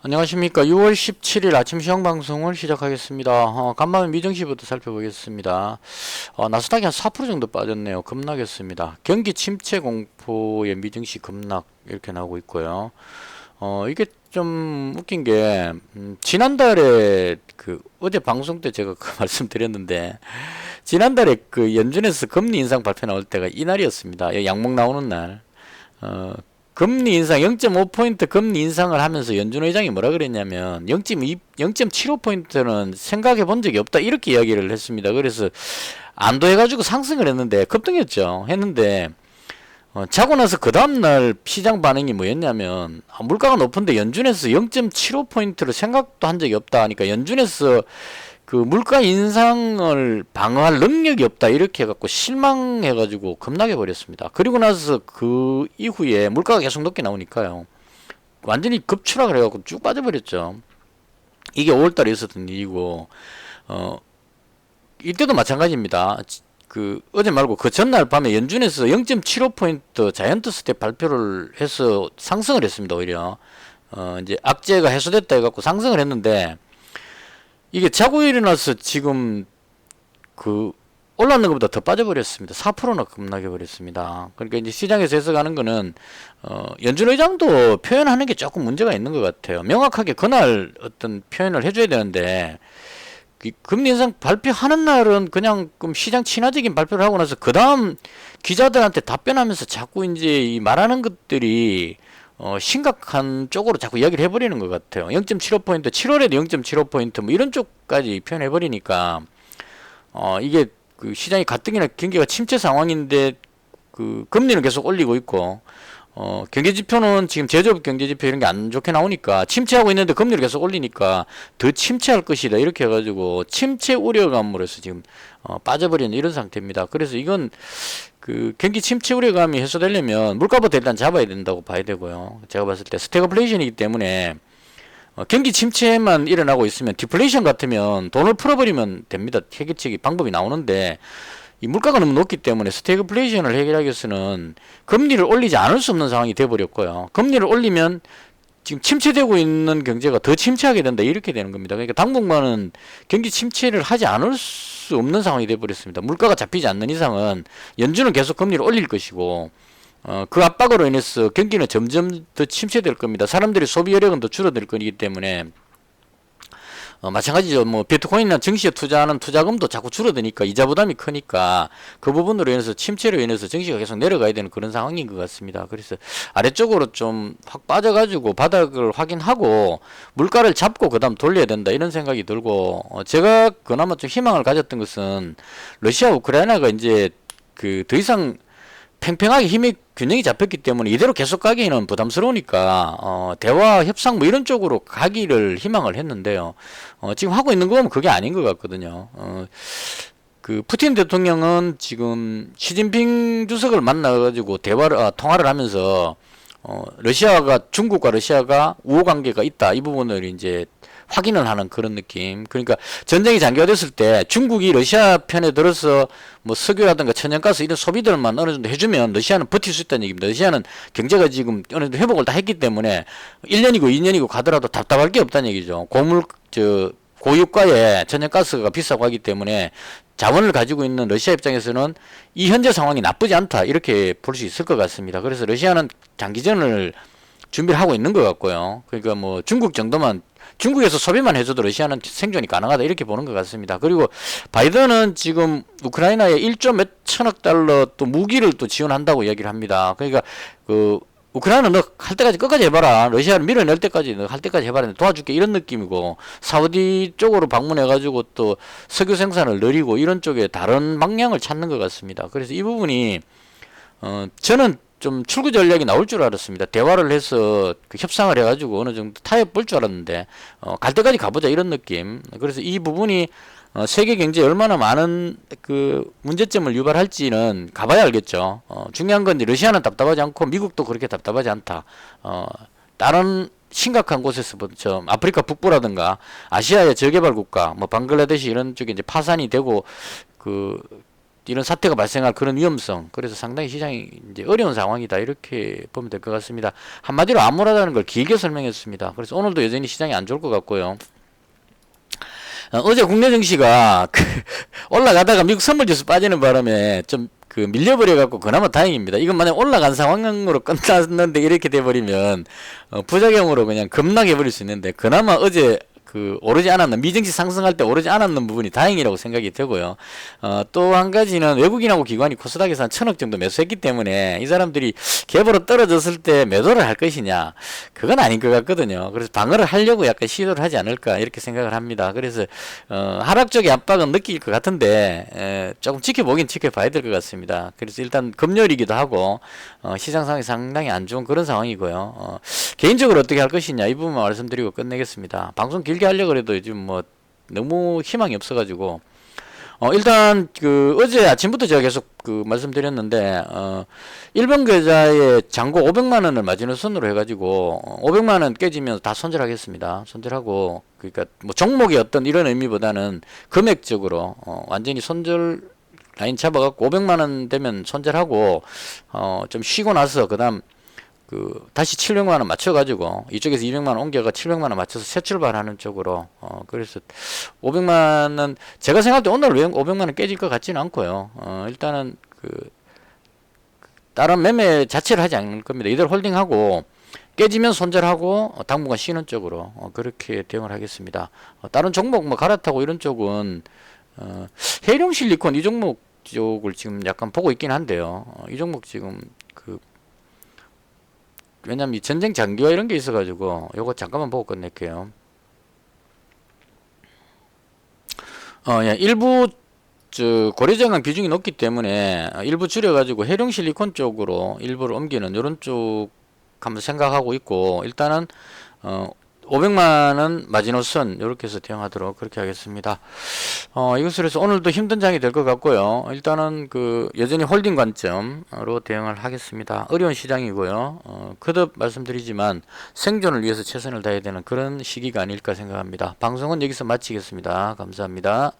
안녕하십니까. 6월 17일 아침 시황 방송을 시작하겠습니다. 간만에 미증시부터 살펴보겠습니다. 나스닥이 한 4% 정도 빠졌네요. 급락했습니다. 경기 침체 공포의 미증시 급락 이렇게 나오고 있고요. 이게 좀 웃긴 게 지난달에 어제 방송 때 제가 그 말씀드렸는데 지난달에 그 연준에서 금리 인상 발표 나올 때가 이날이었습니다. 양목 나오는 날. 금리 인상 0.5포인트 금리 인상을 하면서 연준 의장이 뭐라 그랬냐면 0.75포인트는 생각해 본 적이 없다 이렇게 이야기를 했습니다. 그래서 안도해가지고 상승을 했는데 급등했죠. 했는데 자고 나서 그 다음날 시장 반응이 뭐였냐면 물가가 높은데 연준에서 0.75포인트를 생각도 한 적이 없다 하니까 연준에서 그 물가 인상을 방어할 능력이 없다 이렇게 해갖고 실망해가지고 급락해 버렸습니다. 그리고 나서 그 이후에 물가가 계속 높게 나오니까요 완전히 급추락을 해갖고 쭉 빠져버렸죠. 이게 5월달에 있었던 일이고 이때도 마찬가지입니다. 어제 말고 그 전날 밤에 연준에서 0.75포인트 자이언트 스텝 발표를 해서 상승을 했습니다. 오히려 이제 악재가 해소됐다 해갖고 상승을 했는데 이게 자고 일어나서 지금 올랐는 것보다 더 빠져버렸습니다. 4%나 급락해 버렸습니다. 그러니까 이제 시장에서 해석하는 거는 연준 의장도 표현하는 게 조금 문제가 있는 것 같아요. 명확하게 그날 어떤 표현을 해줘야 되는데 금리 인상 발표하는 날은 그냥 시장 친화적인 발표를 하고 나서 그 다음 기자들한테 답변하면서 자꾸 이제 이 말하는 것들이 심각한 쪽으로 자꾸 이야기를 해버리는 것 같아요. 0.75포인트, 7월에도 0.75포인트, 뭐 이런 쪽까지 표현해버리니까, 이게 시장이 가뜩이나 경기가 침체 상황인데, 금리는 계속 올리고 있고, 경제지표는 지금 제조업 경제지표 이런 게 안 좋게 나오니까, 침체하고 있는데 금리를 계속 올리니까 더 침체할 것이다. 이렇게 해가지고, 침체 우려감으로 해서 지금, 빠져버리는 이런 상태입니다. 그래서 이건, 경기 침체 우려감이 해소되려면 물가부터 일단 잡아야 된다고 봐야 되고요. 제가 봤을 때 스태그플레이션이기 때문에 경기 침체만 일어나고 있으면 디플레이션 같으면 돈을 풀어버리면 됩니다. 해결책이 방법이 나오는데 이 물가가 너무 높기 때문에 스태그플레이션을 해결하기 위해서는 금리를 올리지 않을 수 없는 상황이 돼버렸고요. 금리를 올리면 지금 침체되고 있는 경제가 더 침체하게 된다 이렇게 되는 겁니다. 그러니까 당분간은 경기 침체를 하지 않을 수 없는 상황이 되어버렸습니다. 물가가 잡히지 않는 이상은 연준은 계속 금리를 올릴 것이고 그 압박으로 인해서 경기는 점점 더 침체될 겁니다. 사람들의 소비 여력은 더 줄어들 거기 때문에 마찬가지죠. 뭐 비트코인이나 증시에 투자하는 투자금도 자꾸 줄어드니까 이자 부담이 크니까 그 부분으로 인해서 침체로 인해서 증시가 계속 내려가야 되는 그런 상황인 것 같습니다. 그래서 아래쪽으로 좀 확 빠져가지고 바닥을 확인하고 물가를 잡고 그 다음 돌려야 된다 이런 생각이 들고 제가 그나마 좀 희망을 가졌던 것은 러시아 우크라이나가 이제 더 이상 팽팽하게 힘의 균형이 잡혔기 때문에 이대로 계속 가기에는 부담스러우니까 대화 협상 뭐 이런 쪽으로 가기를 희망을 했는데요. 지금 하고 있는 거 보면 그게 아닌 것 같거든요. 푸틴 대통령은 지금 시진핑 주석을 만나가지고 통화를 하면서 중국과 러시아가 우호 관계가 있다 이 부분을 이제 확인을 하는 그런 느낌. 그러니까 전쟁이 장기화됐을 때 중국이 러시아 편에 들어서 뭐 석유라든가 천연가스 이런 소비들만 어느 정도 해주면 러시아는 버틸 수 있다는 얘기입니다. 러시아는 경제가 지금 어느 정도 회복을 다 했기 때문에 1년이고 2년이고 가더라도 답답할 게 없다는 얘기죠. 고유가에 천연가스가 비싸고 하기 때문에 자원을 가지고 있는 러시아 입장에서는 이 현재 상황이 나쁘지 않다 이렇게 볼 수 있을 것 같습니다. 그래서 러시아는 장기전을 준비를 하고 있는 것 같고요. 그러니까 뭐 중국에서 소비만 해줘도 러시아는 생존이 가능하다 이렇게 보는 것 같습니다. 그리고 바이든은 지금 우크라이나에 1조 몇 천억 달러 또 무기를 또 지원한다고 이야기를 합니다. 그러니까 우크라이나 너 할 때까지 끝까지 해봐라. 러시아를 밀어낼 때까지 너 할 때까지 해봐라. 도와줄게 이런 느낌이고 사우디 쪽으로 방문해가지고 또 석유 생산을 늘리고 이런 쪽에 다른 방향을 찾는 것 같습니다. 그래서 이 부분이 저는 좀 출구 전략이 나올 줄 알았습니다. 대화를 해서 협상을 해가지고 어느 정도 타협 볼 줄 알았는데 갈 때까지 가보자 이런 느낌. 그래서 이 부분이 세계 경제에 얼마나 많은 문제점을 유발할지는 가봐야 알겠죠. 중요한 건 러시아는 답답하지 않고 미국도 그렇게 답답하지 않다. 다른 심각한 곳에서 아프리카 북부라든가 아시아의 저개발 국가, 뭐 방글라데시 이런 쪽에 이제 파산이 되고 이런 사태가 발생할 그런 위험성, 그래서 상당히 시장이 이제 어려운 상황이다, 이렇게 보면 될 것 같습니다. 한마디로 암울하다는 걸 길게 설명했습니다. 그래서 오늘도 여전히 시장이 안 좋을 것 같고요. 어제 국내 증시가 올라가다가 미국 선물지수 빠지는 바람에 좀 밀려버려 갖고 그나마 다행입니다. 이건 만약 올라간 상황으로 끝났는데 이렇게 돼버리면 부작용으로 그냥 급락해 버릴 수 있는데, 그나마 어제 오르지 않았는, 미증시 상승할 때 오르지 않았는 부분이 다행이라고 생각이 되고요. 또 한 가지는 외국인하고 기관이 코스닥에서 한 1,000억 정도 매수했기 때문에 이 사람들이 갭으로 떨어졌을 때 매도를 할 것이냐, 그건 아닌 것 같거든요. 그래서 방어를 하려고 약간 시도를 하지 않을까, 이렇게 생각을 합니다. 그래서 하락 쪽의 압박은 느낄 것 같은데 조금 지켜보긴 지켜봐야 될 것 같습니다. 그래서 일단 금요일이기도 하고 시장 상황이 상당히 안 좋은 그런 상황이고요. 개인적으로 어떻게 할 것이냐, 이 부분만 말씀드리고 끝내겠습니다. 방송 길게 하려고 해도 요즘 뭐 너무 희망이 없어가지고 일단 어제 아침부터 제가 계속 말씀드렸는데 일본 계좌에 잔고 500만 원을 마지노선으로 해가지고 500만 원 깨지면 다 손절하겠습니다. 손절하고, 그러니까 뭐 종목의 어떤 이런 의미보다는 금액적으로 완전히 손절 라인 잡아갖고 500만 원 되면 손절하고 좀 쉬고 나서 그다음 다시 700만 원 맞춰가지고 이쪽에서 200만 원 옮겨가 700만 원 맞춰서 새 출발하는 쪽으로 그래서 500만 원, 제가 생각할 때 오늘 500만 원 깨질 것 같지는 않고요. 일단은 다른 매매 자체를 하지 않을 겁니다. 이대로 홀딩하고 깨지면 손절하고 당분간 쉬는 쪽으로 그렇게 대응을 하겠습니다. 다른 종목 뭐 갈아타고 이런 쪽은 해룡 실리콘 이 종목 쪽을 지금 약간 보고 있긴 한데요. 이 종목 지금 왜냐면 이 전쟁 장기화 이런 게 있어가지고 요거 잠깐만 보고 끝낼게요. 예, 일부 고려정강 비중이 높기 때문에 일부 줄여가지고 해룡 실리콘 쪽으로 일부를 옮기는 이런 쪽 한번 생각하고 있고, 일단은 500만원 마지노선 이렇게 해서 대응하도록 그렇게 하겠습니다. 이것으로 해서 오늘도 힘든 장이 될 것 같고요. 일단은 여전히 홀딩 관점으로 대응을 하겠습니다. 어려운 시장이고요. 거듭 말씀드리지만 생존을 위해서 최선을 다해야 되는 그런 시기가 아닐까 생각합니다. 방송은 여기서 마치겠습니다. 감사합니다.